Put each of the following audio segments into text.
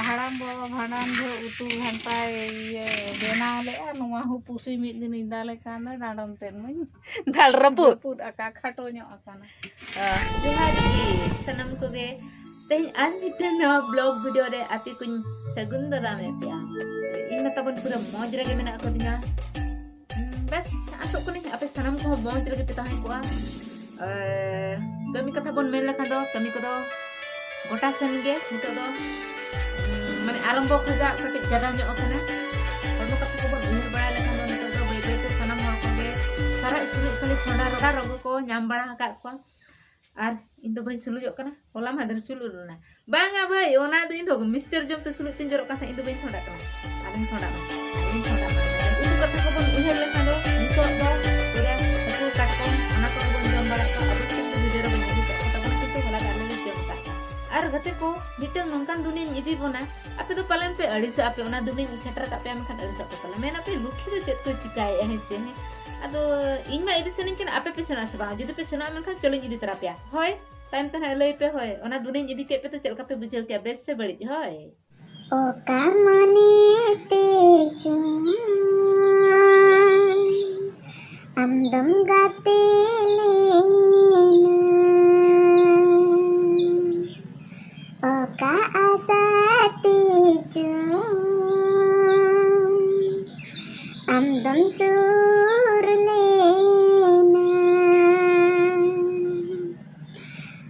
हाड़ाम बाबा भांडान जो उतु घंटा बेनाव लेआ नुआ हु पुसी मिद दिन इदाले कान डाडम तेन मई दाल रपुद पुद आका खाटो ᱧᱚᱜ आकाना जोहार की सनम को गे तेज आज मिटन नवा ब्लॉग वीडियो रे आपे कुछ सगुन दामे पे इन तबन पूरा मौज रगे मेना को दिना बस आसो को नहीं आपे सनम को मौज रगे पे ताहे को कमी कथा बन मेल लखा दो कमी को दो गोटा सन गे नितो दो माने आरंभ खगा कटे ज्यादा ᱧᱚᱜ kana हरमो कथा को बन उहर बड़ा लखा दो नितो दो बेबे को सनम हर को गे सारा सुरु खाली ठंडा रोड़ा रोग को नाम बड़ा हका को आर इन दो भाई सुलुजो kana होला मादर चुलुरना बांगा भाई ओना दो इन दो मिक्सचर जम ते सुलु तीन जरो कथा इन दो भाई ठंडा kana आरिन ठंडा इन कथा को बन उहर लखा दो नितो दो पूरा हकु काटको ओना को बन जम बड़ा को अब तीन वीडियो रे बन इदी कथा बन किंतु होला गाले जम का आर गते को मिटन नोंकान दुनिया इदी बोना आपे तो पालन पे अड़िस आपे ओना दुनिया सेटर का पे हम खान अड़िस पे पालन मेन आपे लुखी दो चेत को चिकाय है चे अदो इन मा इदी सनिन किन आपे पे सेना से बा जदि पे सेना मन खान चलो इदी तरह पे होय टाइम तन लई पे होय ओना दुनिया इदी के पे तो चल का पे बुझे के बेस से बड़ी होय ओ कामने ते चू अंदम गाते ओ का आसा ते चू अंदम सुर लेना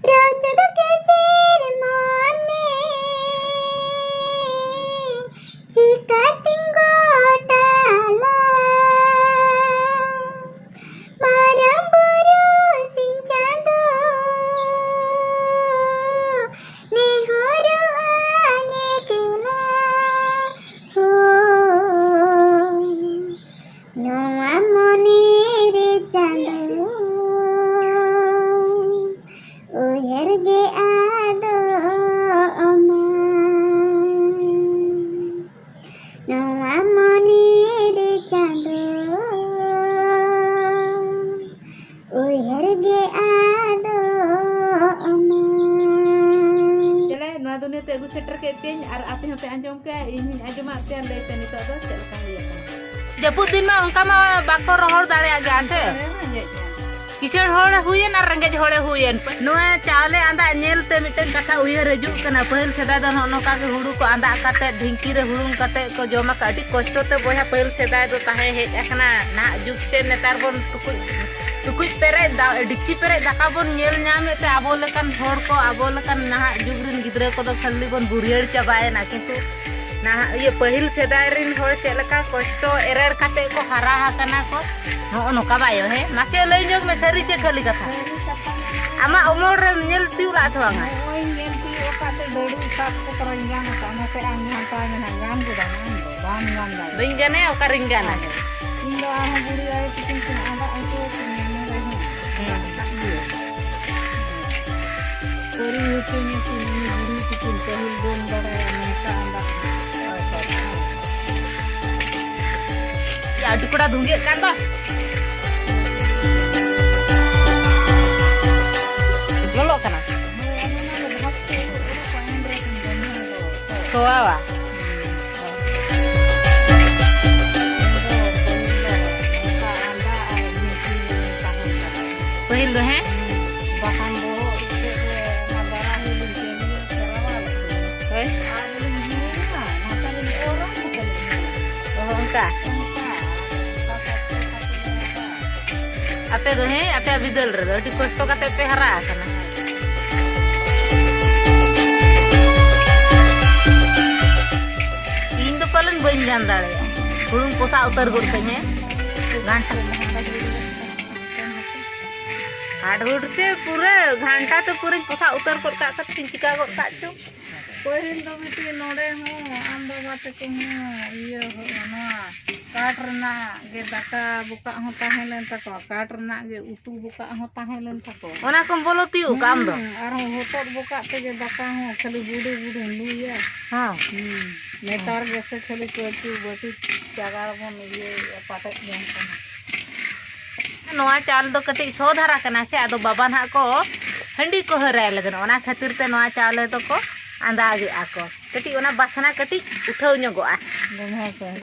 रोज के चेर माने सिकाटिंगो टाला मारम बुरु सिंचादो नेहरु आने कुला हो नोआ मने रे चांदो उहर गे आदो अमा नोआ मने रे चांदो उहर गे आदो अमा चले नवा दुनिया ते अगु सेटर के पे और आपे हम पे अंजम के इन अंजमा पे ले ते नितो दो चल का हुई जपुत दिन में उनका मा बाको रोहर दाड़े आ गया से किचड़ होड़ हुयन और रंगे होड़े हुयन नोए चावले आंदा नेलते मिटन कथा उयर हजू कना पहिल सेदा दन नोका के हुड़ू को आंदा काते ढिंकी रे हुड़ुंग काते को जमा का अडी कष्ट ते बोया पहिल सेदा दो ताहे हे एकना ना जुग से नेतार बन टुकुज पेरे डिक्की पेरे दाका बन नेल नामे ते आबो लेकन होड़ को आबो लेकन ना जुग रिन गिद्रे को दो खाली बन बुरियर चाबाए ना किंतु ना ये पहिल सेदाय रिन होड़ चेलका कष्ट एरड़ काते को हरा हाकना को नो नोका बायो हे मासे लई जोग में सरी चे खाली कथा आमा उमर रे नेल तिउला सवांगा ओय नेल ती ओकाते डोडू सात को तरंगान का मते आन घंटा में गान को गान दा रिंगाने ओका रिंगाना इन दो आ बुड़ी आए किन किन आदा आतो नेने रे कोरी हुतु ने की बुड़ी किन पहिल बोन बड़ा नंका आंदा या टुकड़ा धुंगे कान बा लोलो kana soawa पहिल दो है bahkan boro itu nabara hilin jadi kerawal होय hilin gila mata ini orang bukan ओहो उनका आपे दो है आपे अभी दल रे अटी कष्ट काते पे हरा kana इन दो पालन बन जान दाड़े हुड़ुंग पोसा उतर गुड़ कने घंटा हाडहुड से पूरा घंटा तो पूरे पोसा उतर कर का चिंचिका कर का चो पहिल दो बेटी नोड़े हूँ आम बाबा तक हूँ ये काट रना गे दाका बुका हो ताहे लेन तको काट रना गे उतु बुका हो ताहे लेन तको ओना कम बोलो ती काम दो आर होतोर बुका ते गे दाका हो खाली बुडू बुडू लुया हां नेतार जैसे खाली कोटू बटू जगाड़ बन ये पाटे जम कना नोआ चाल दो कटी सो धारा कना से आदो बाबा ना को हंडी को हराय लगन ओना खातिर ते नोआ चाले तो को ᱟᱸᱫᱟᱜᱮᱜᱼᱟ ᱠᱚ ᱠᱟᱹᱴᱤᱡ ᱚᱱᱟ ᱵᱟᱥᱱᱟ ᱠᱟᱹᱴᱤᱡ ᱩᱴᱷᱟᱹᱣ ᱧᱚᱜᱚᱜᱼᱟ ᱫᱚᱢᱮ ᱥᱮ